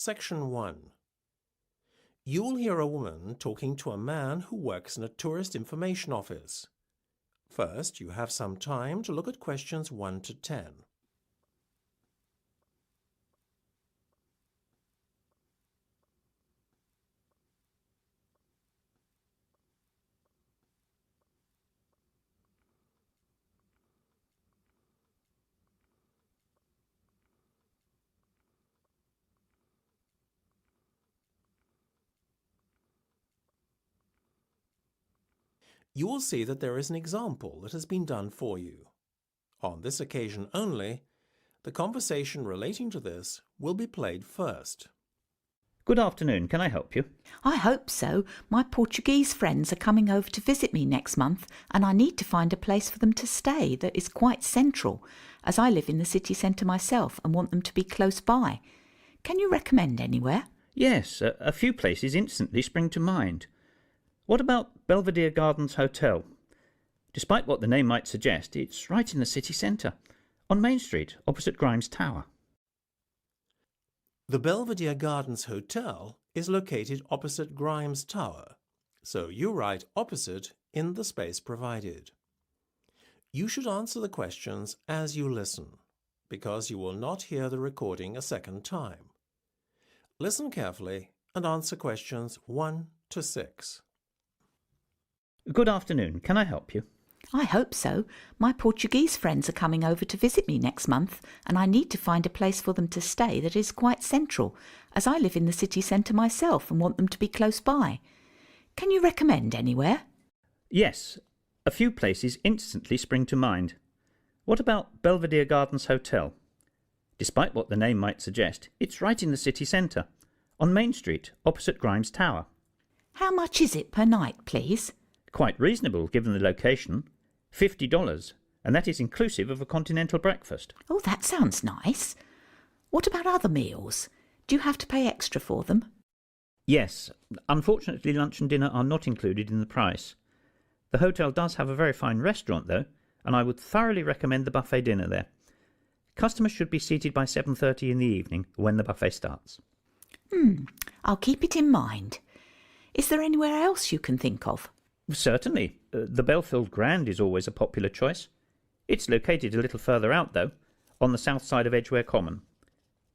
Section 1. You will hear a woman talking to a man who works in a tourist information office. First, you have some time to look at questions 1 to 10. You will see that there is an example that has been done for you. On this occasion only, the conversation relating to this will be played first. Good afternoon, can I help you? I hope so. My Portuguese friends are coming over to visit me next month and I need to find a place for them to stay that is quite central, as I live in the city centre myself and want them to be close by. Can you recommend anywhere? Yes, a few places instantly spring to mind. What about Belvedere Gardens Hotel? Despite what the name might suggest, it's right in the city centre, on Main Street, opposite Grimes Tower. The Belvedere Gardens Hotel is located opposite Grimes Tower, so you write opposite in the space provided. You should answer the questions as you listen, because you will not hear the recording a second time. Listen carefully and answer questions 1 to 6. Good afternoon, can I help you? I hope so. My Portuguese friends are coming over to visit me next month and I need to find a place for them to stay that is quite central, as I live in the city centre myself and want them to be close by. Can you recommend anywhere? Yes, a few places instantly spring to mind. What about Belvedere Gardens Hotel? Despite what the name might suggest, it's right in the city centre, on Main Street, opposite Grimes Tower. How much is it per night, please? Quite reasonable given the location. $50, and that is inclusive of a continental breakfast. Oh, that sounds nice. What about other meals? Do you have to pay extra for them? Yes, unfortunately lunch and dinner are not included in the price. The hotel does have a very fine restaurant though, and I would thoroughly recommend the buffet dinner there. Customers should be seated by 7:30 in the evening when the buffet starts. I'll keep it in mind. Is there anywhere else you can think of? Certainly. The Belfield Grand is always a popular choice. It's located a little further out, though, on the south side of Edgware Common.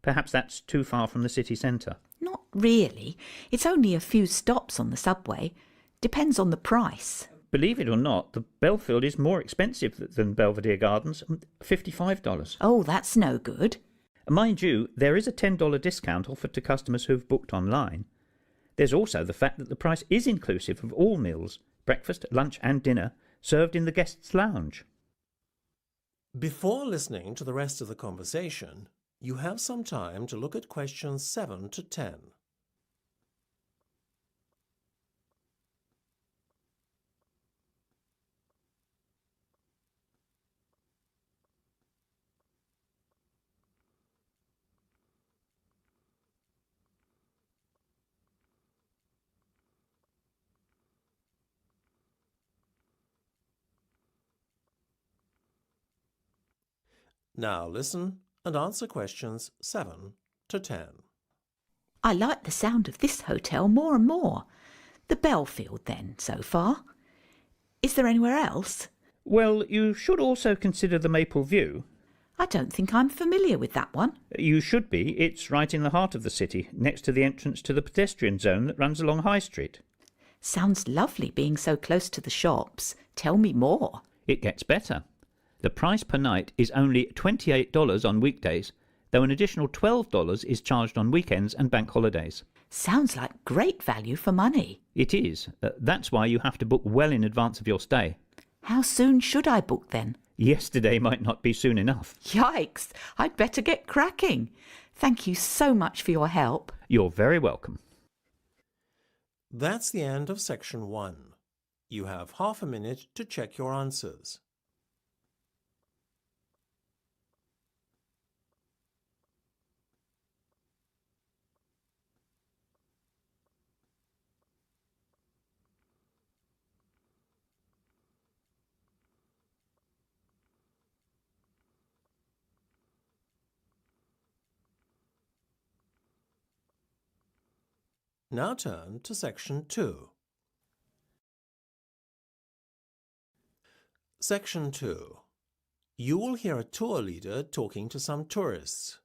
Perhaps that's too far from the city centre. Not really. It's only a few stops on the subway. Depends on the price. Believe it or not, the Belfield is more expensive than Belvedere Gardens, $55. Oh, that's no good. Mind you, there is a $10 discount offered to customers who've booked online. There's also the fact that the price is inclusive of all meals, breakfast, lunch and dinner, served in the guest's lounge. Before listening to the rest of the conversation, you have some time to look at questions 7 to 10. Now listen and answer questions 7 to 10. I like the sound of this hotel more and more. The Belfield, then, so far. Is there anywhere else? Well, you should also consider the Maple View. I don't think I'm familiar with that one. You should be. It's right in the heart of the city, next to the entrance to the pedestrian zone that runs along High Street. Sounds lovely being so close to the shops. Tell me more. It gets better. The price per night is only $28 on weekdays, though an additional $12 is charged on weekends and bank holidays. Sounds like great value for money. It is. That's why you have to book well in advance of your stay. How soon should I book then? Yesterday might not be soon enough. Yikes! I'd better get cracking. Thank you so much for your help. You're very welcome. That's the end of section 1. You have half a minute to check your answers. Now turn to Section 2. Section 2. You will hear a tour leader talking to some tourists.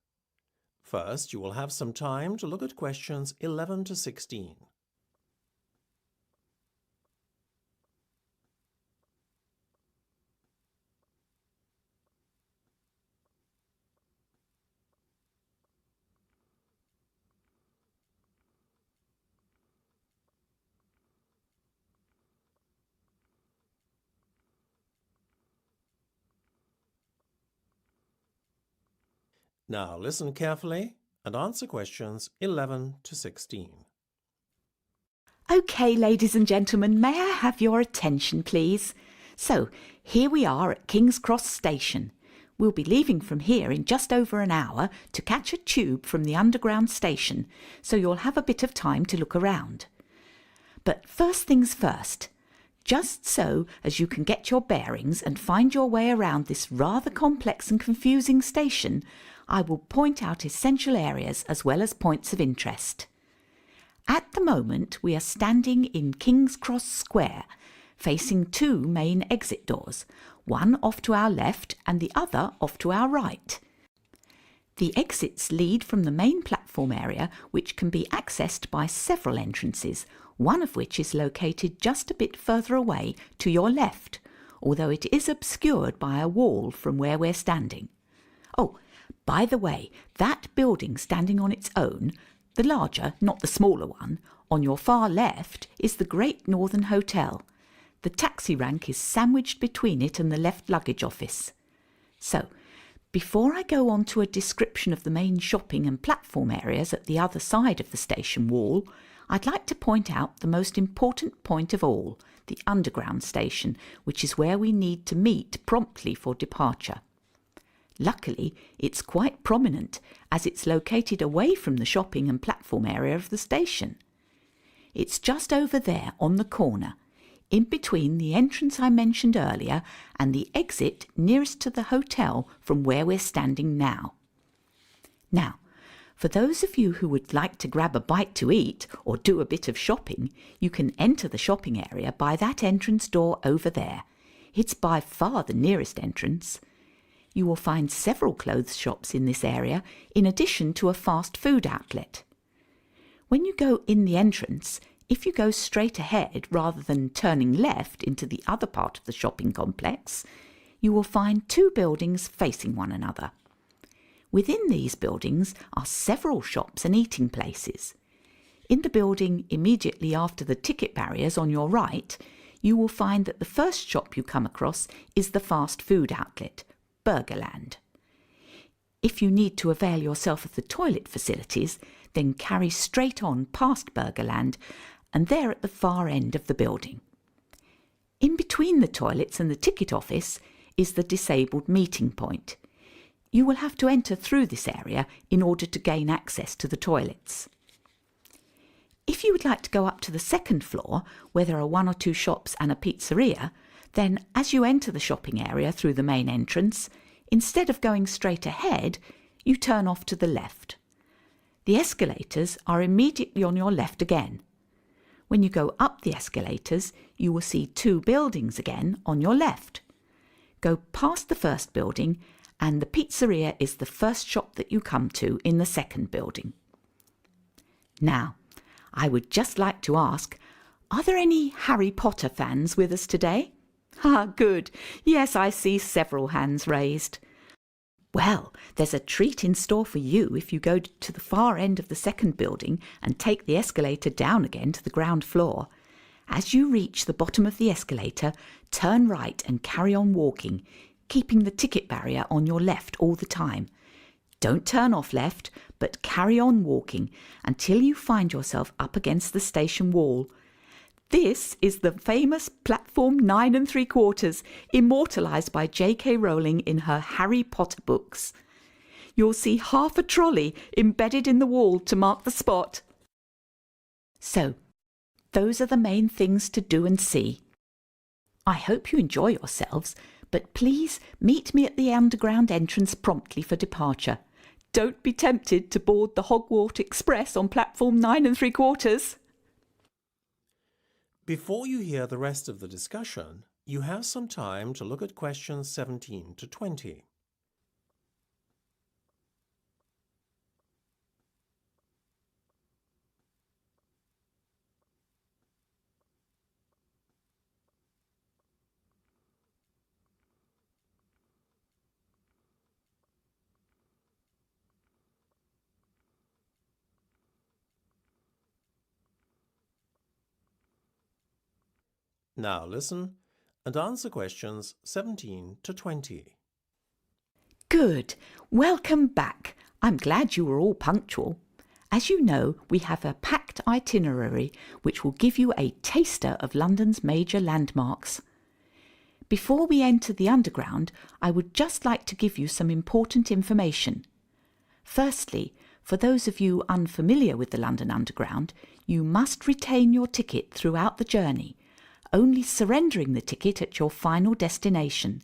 First, you will have some time to look at questions 11 to 16. Now listen carefully and answer questions 11 to 16. OK, ladies and gentlemen, may I have your attention, please? So, here we are at King's Cross Station. We'll be leaving from here in just over an hour to catch a tube from the underground station, so you'll have a bit of time to look around. But first things first, just so as you can get your bearings and find your way around this rather complex and confusing station, I will point out essential areas as well as points of interest. At the moment, we are standing in King's Cross Square, facing two main exit doors, one off to our left and the other off to our right. The exits lead from the main platform area, which can be accessed by several entrances, one of which is located just a bit further away to your left, although it is obscured by a wall from where we're standing. Oh, by the way, that building standing on its own, the larger, not the smaller one, on your far left is the Great Northern Hotel. The taxi rank is sandwiched between it and the left luggage office. So, before I go on to a description of the main shopping and platform areas at the other side of the station wall, I'd like to point out the most important point of all, the underground station, which is where we need to meet promptly for departure. Luckily, it's quite prominent, as it's located away from the shopping and platform area of the station. It's just over there on the corner, in between the entrance I mentioned earlier and the exit nearest to the hotel from where we're standing now. Now, for those of you who would like to grab a bite to eat or do a bit of shopping, you can enter the shopping area by that entrance door over there. It's by far the nearest entrance. You will find several clothes shops in this area, in addition to a fast food outlet. When you go in the entrance, if you go straight ahead rather than turning left into the other part of the shopping complex, you will find two buildings facing one another. Within these buildings are several shops and eating places. In the building immediately after the ticket barriers on your right, you will find that the first shop you come across is the fast food outlet, Burgerland. If you need to avail yourself of the toilet facilities, then carry straight on past Burgerland and they're at the far end of the building. In between the toilets and the ticket office is the disabled meeting point. You will have to enter through this area in order to gain access to the toilets. If you would like to go up to the second floor, where there are one or two shops and a pizzeria, then as you enter the shopping area through the main entrance, instead of going straight ahead, you turn off to the left. The escalators are immediately on your left again. When you go up the escalators, you will see two buildings again on your left. Go past the first building, and the pizzeria is the first shop that you come to in the second building. Now, I would just like to ask, are there any Harry Potter fans with us today? Ah, good. Yes, I see several hands raised. Well, there's a treat in store for you if you go to the far end of the second building and take the escalator down again to the ground floor. As you reach the bottom of the escalator, turn right and carry on walking, keeping the ticket barrier on your left all the time. Don't turn off left, but carry on walking until you find yourself up against the station wall. This is the famous Platform 9 3/4, immortalised by J.K. Rowling in her Harry Potter books. You'll see half a trolley embedded in the wall to mark the spot. So, those are the main things to do and see. I hope you enjoy yourselves, but please meet me at the underground entrance promptly for departure. Don't be tempted to board the Hogwarts Express on Platform 9 3/4. Before you hear the rest of the discussion, you have some time to look at questions 17 to 20. Now listen and answer questions 17 to 20. Good. Welcome back. I'm glad you were all punctual. As you know, we have a packed itinerary which will give you a taster of London's major landmarks. Before we enter the Underground, I would just like to give you some important information. Firstly, for those of you unfamiliar with the London Underground, you must retain your ticket throughout the journey, only surrendering the ticket at your final destination.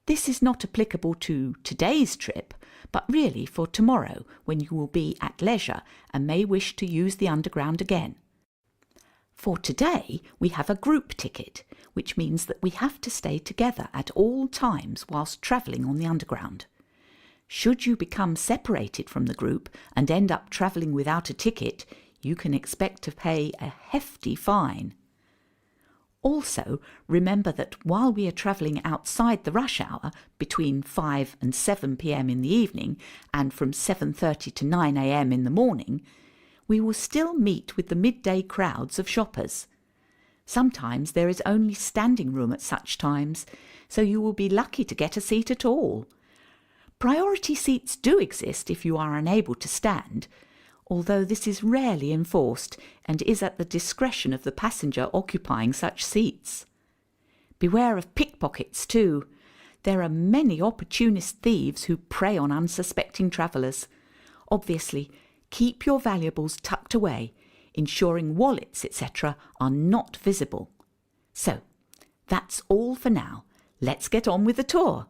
This is not applicable to today's trip, but really for tomorrow, when you will be at leisure and may wish to use the Underground again. For today, we have a group ticket, which means that we have to stay together at all times whilst travelling on the Underground. Should you become separated from the group and end up travelling without a ticket, you can expect to pay a hefty fine. Also, remember that while we are travelling outside the rush hour, between 5 and 7 p.m. in the evening and from 7:30 to 9 a.m. in the morning, we will still meet with the midday crowds of shoppers. Sometimes there is only standing room at such times, so you will be lucky to get a seat at all. Priority seats do exist if you are unable to stand, although this is rarely enforced and is at the discretion of the passenger occupying such seats. Beware of pickpockets too. There are many opportunist thieves who prey on unsuspecting travellers. Obviously, keep your valuables tucked away, ensuring wallets, etc. are not visible. So, that's all for now. Let's get on with the tour.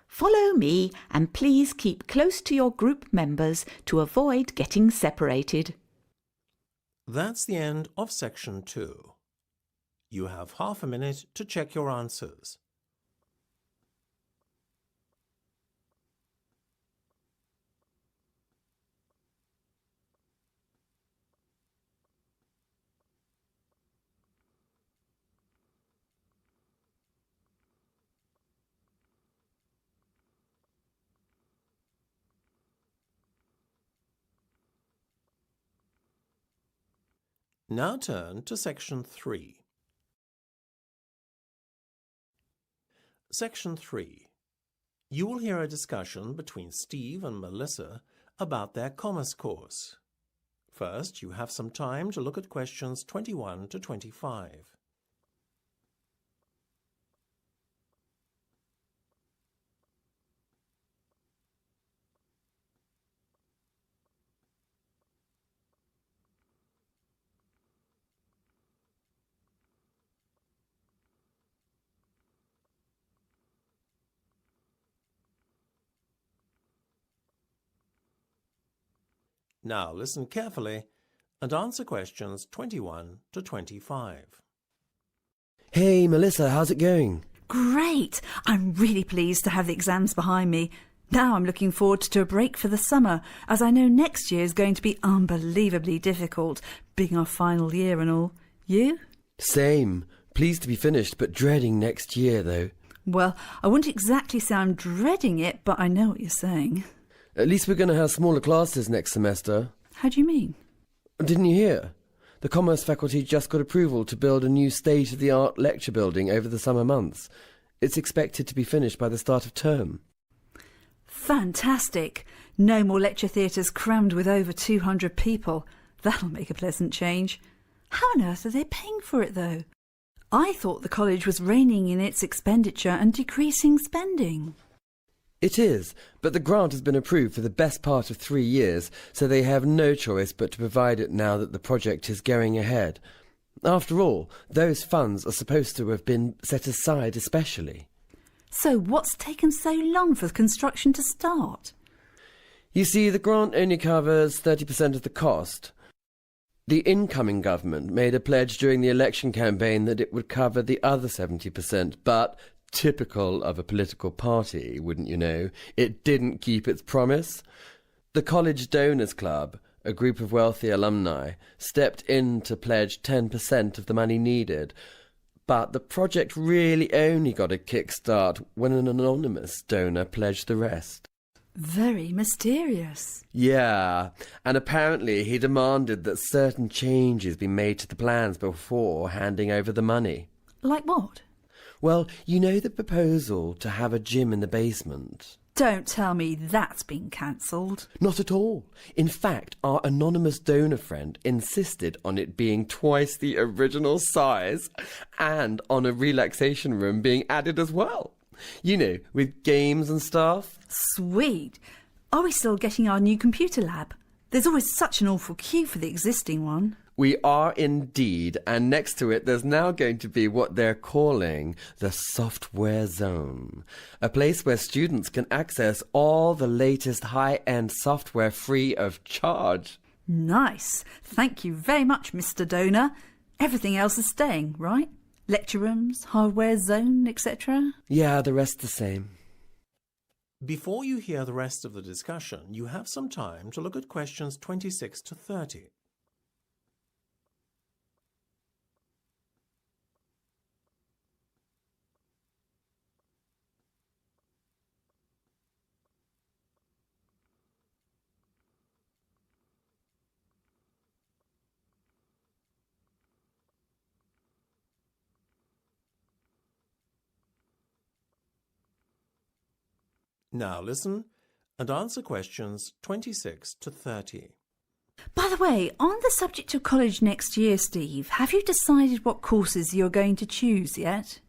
Follow me and please keep close to your group members to avoid getting separated. That's the end of section 2. You have half a minute to check your answers. Now turn to section 3. Section 3. You will hear a discussion between Steve and Melissa about their commerce course. First, you have some time to look at questions 21 to 25. Now listen carefully and answer questions 21 to 25. Hey, Melissa, how's it going? Great! I'm really pleased to have the exams behind me. Now I'm looking forward to a break for the summer, as I know next year is going to be unbelievably difficult, being our final year and all. You? Same. Pleased to be finished, but dreading next year, though. Well, I wouldn't exactly say I'm dreading it, but I know what you're saying. At least we're going to have smaller classes next semester. How do you mean? Didn't you hear? The Commerce faculty just got approval to build a new state-of-the-art lecture building over the summer months. It's expected to be finished by the start of term. Fantastic! No more lecture theatres crammed with over 200 people. That'll make a pleasant change. How on earth are they paying for it, though? I thought the college was reining in its expenditure and decreasing spending. It is, but the grant has been approved for the best part of 3 years, so they have no choice but to provide it now that the project is going ahead. After all, those funds are supposed to have been set aside especially. So what's taken so long for the construction to start? You see, the grant only covers 30% of the cost. The incoming government made a pledge during the election campaign that it would cover the other 70%, but typical of a political party, wouldn't you know, it didn't keep its promise. The College Donors Club, a group of wealthy alumni, stepped in to pledge 10% of the money needed, but the project really only got a kickstart when an anonymous donor pledged the rest. Very mysterious. Yeah, and apparently he demanded that certain changes be made to the plans before handing over the money. Like what? Well, you know the proposal to have a gym in the basement? Don't tell me that's been cancelled. Not at all. In fact, our anonymous donor friend insisted on it being twice the original size and on a relaxation room being added as well. You know, with games and stuff. Sweet. Are we still getting our new computer lab? There's always such an awful queue for the existing one. We are indeed, and next to it there's now going to be what they're calling the software zone, a place where students can access all the latest high-end software free of charge. Nice. Thank you very much, Mr. Donor. Everything else is staying, right? Lecture rooms, hardware zone, etc.? Yeah, the rest the same. Before you hear the rest of the discussion, you have some time to look at questions 26 to 30. Now listen and answer questions 26 to 30. By the way, on the subject of college next year, Steve, have you decided what courses you're going to choose yet?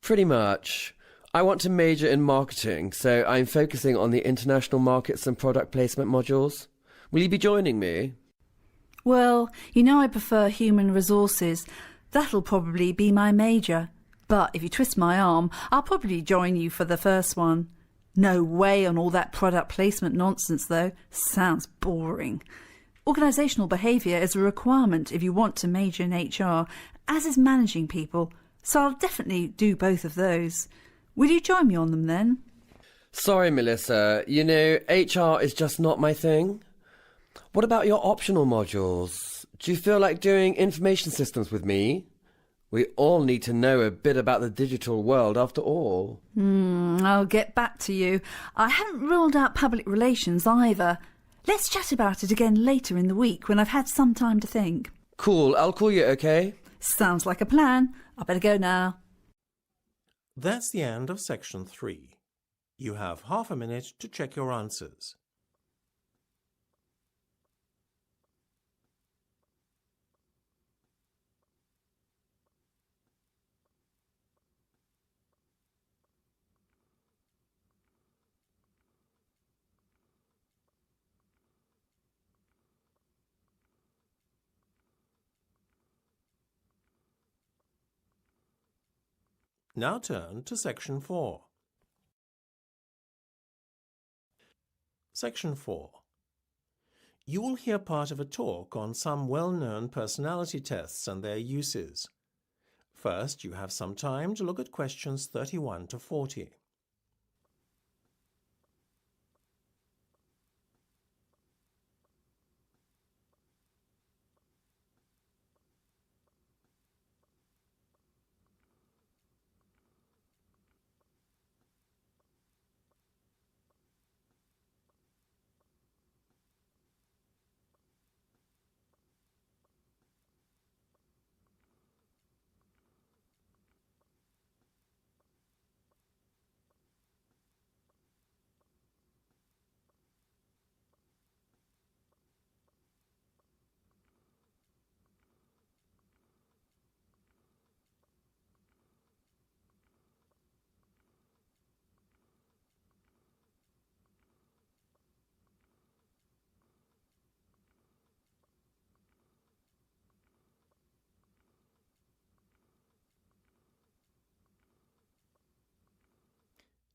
Pretty much. I want to major in marketing, so I'm focusing on the international markets and product placement modules. Will you be joining me? Well, you know I prefer human resources. That'll probably be my major. But if you twist my arm, I'll probably join you for the first one. No way on all that product placement nonsense, though. Sounds boring. Organisational behaviour is a requirement if you want to major in HR, as is managing people, so I'll definitely do both of those. Will you join me on them then? Sorry, Melissa. You know, HR is just not my thing. What about your optional modules? Do you feel like doing information systems with me? We all need to know a bit about the digital world after all. I'll get back to you. I haven't ruled out public relations either. Let's chat about it again later in the week when I've had some time to think. Cool, I'll call you, okay? Sounds like a plan. I better go now. That's the end of section 3. You have half a minute to check your answers. Now turn to section 4. Section 4. You will hear part of a talk on some well-known personality tests and their uses. First, you have some time to look at questions 31 to 40.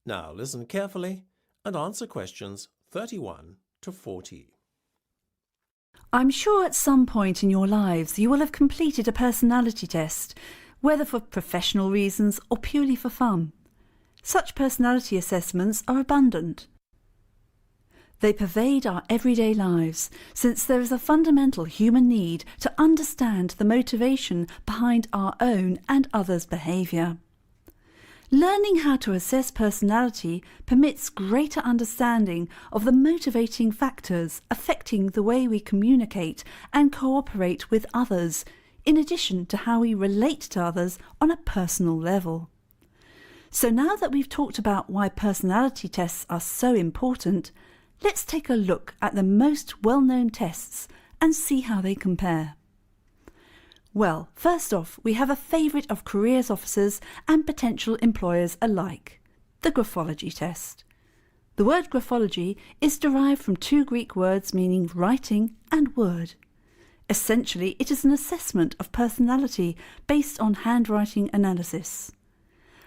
Now listen carefully and answer questions 31 to 40. I'm sure at some point in your lives you will have completed a personality test, whether for professional reasons or purely for fun. Such personality assessments are abundant. They pervade our everyday lives, since there is a fundamental human need to understand the motivation behind our own and others' behaviour. Learning how to assess personality permits greater understanding of the motivating factors affecting the way we communicate and cooperate with others, in addition to how we relate to others on a personal level. So now that we've talked about why personality tests are so important, let's take a look at the most well-known tests and see how they compare. Well, first off, we have a favourite of careers officers and potential employers alike, the graphology test. The word graphology is derived from two Greek words meaning writing and word. Essentially, it is an assessment of personality based on handwriting analysis.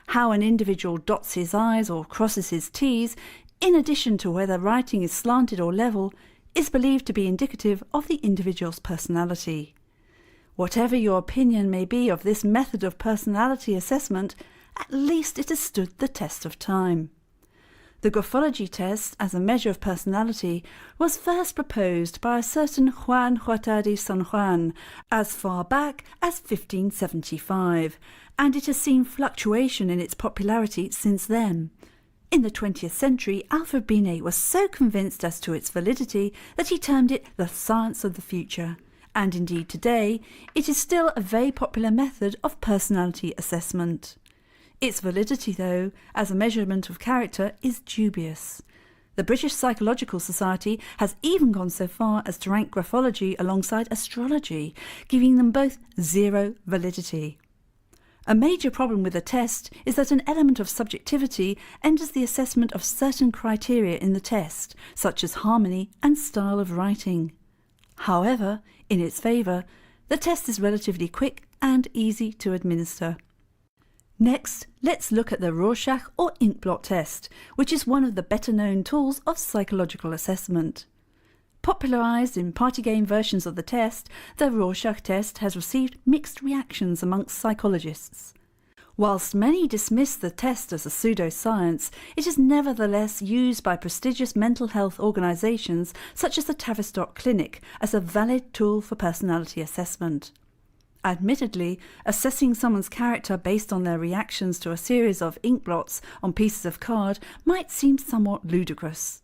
How an individual dots his I's or crosses his T's, in addition to whether writing is slanted or level, is believed to be indicative of the individual's personality. Whatever your opinion may be of this method of personality assessment, at least it has stood the test of time. The graphology test, as a measure of personality, was first proposed by a certain Juan Huerta de San Juan as far back as 1575, and it has seen fluctuation in its popularity since then. In the 20th century, Alfred Binet was so convinced as to its validity that he termed it the science of the future. And indeed today, it is still a very popular method of personality assessment. Its validity, though, as a measurement of character, is dubious. The British Psychological Society has even gone so far as to rank graphology alongside astrology, giving them both zero validity. A major problem with the test is that an element of subjectivity enters the assessment of certain criteria in the test, such as harmony and style of writing. However, in its favour, the test is relatively quick and easy to administer. Next, let's look at the Rorschach or inkblot test, which is one of the better-known tools of psychological assessment. Popularised in party game versions of the test, the Rorschach test has received mixed reactions amongst psychologists. Whilst many dismiss the test as a pseudoscience, it is nevertheless used by prestigious mental health organisations such as the Tavistock Clinic as a valid tool for personality assessment. Admittedly, assessing someone's character based on their reactions to a series of inkblots on pieces of card might seem somewhat ludicrous.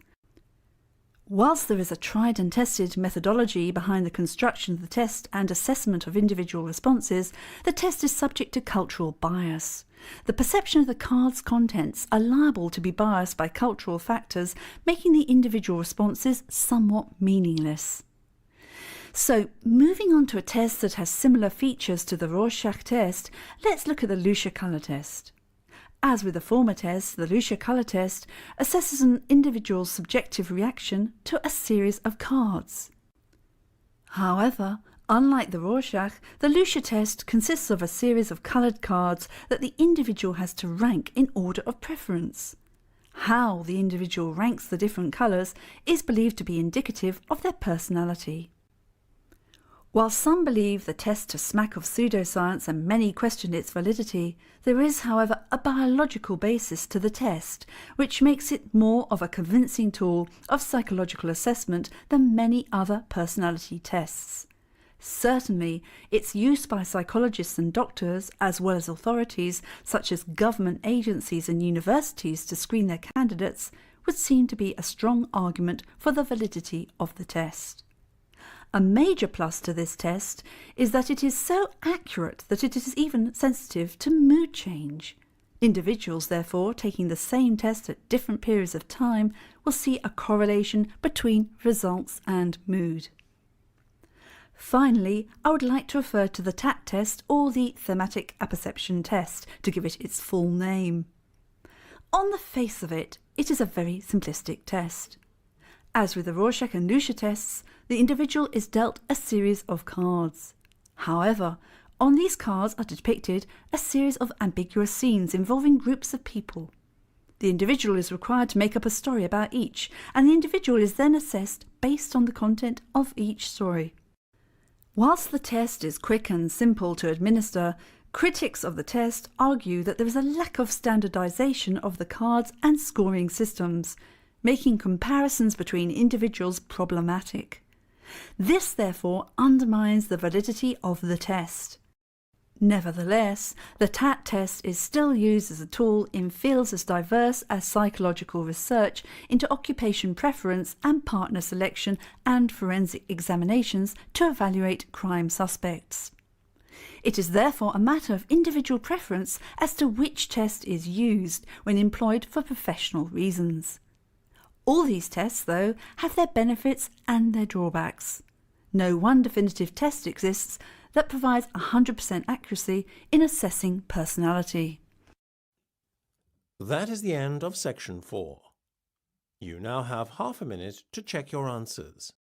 Whilst there is a tried and tested methodology behind the construction of the test and assessment of individual responses, the test is subject to cultural bias. The perception of the card's contents are liable to be biased by cultural factors, making the individual responses somewhat meaningless. So, moving on to a test that has similar features to the Rorschach test, let's look at the Lucia colour test. As with the former test, the Lucia colour test assesses an individual's subjective reaction to a series of cards. However, unlike the Rorschach, the Lucia test consists of a series of coloured cards that the individual has to rank in order of preference. How the individual ranks the different colours is believed to be indicative of their personality. While some believe the test to smack of pseudoscience and many question its validity, there is, however, a biological basis to the test, which makes it more of a convincing tool of psychological assessment than many other personality tests. Certainly, its use by psychologists and doctors, as well as authorities such as government agencies and universities to screen their candidates, would seem to be a strong argument for the validity of the test. A major plus to this test is that it is so accurate that it is even sensitive to mood change. Individuals, therefore, taking the same test at different periods of time will see a correlation between results and mood. Finally, I would like to refer to the TAT test or the Thematic Apperception test to give it its full name. On the face of it, it is a very simplistic test. As with the Rorschach and Lucia tests, the individual is dealt a series of cards. However, on these cards are depicted a series of ambiguous scenes involving groups of people. The individual is required to make up a story about each, and the individual is then assessed based on the content of each story. Whilst the test is quick and simple to administer, critics of the test argue that there is a lack of standardisation of the cards and scoring systems, making comparisons between individuals problematic. This, therefore, undermines the validity of the test. Nevertheless, the TAT test is still used as a tool in fields as diverse as psychological research into occupation preference and partner selection and forensic examinations to evaluate crime suspects. It is therefore a matter of individual preference as to which test is used when employed for professional reasons. All these tests, though, have their benefits and their drawbacks. No one definitive test exists that provides 100% accuracy in assessing personality. That is the end of section 4. You now have half a minute to check your answers.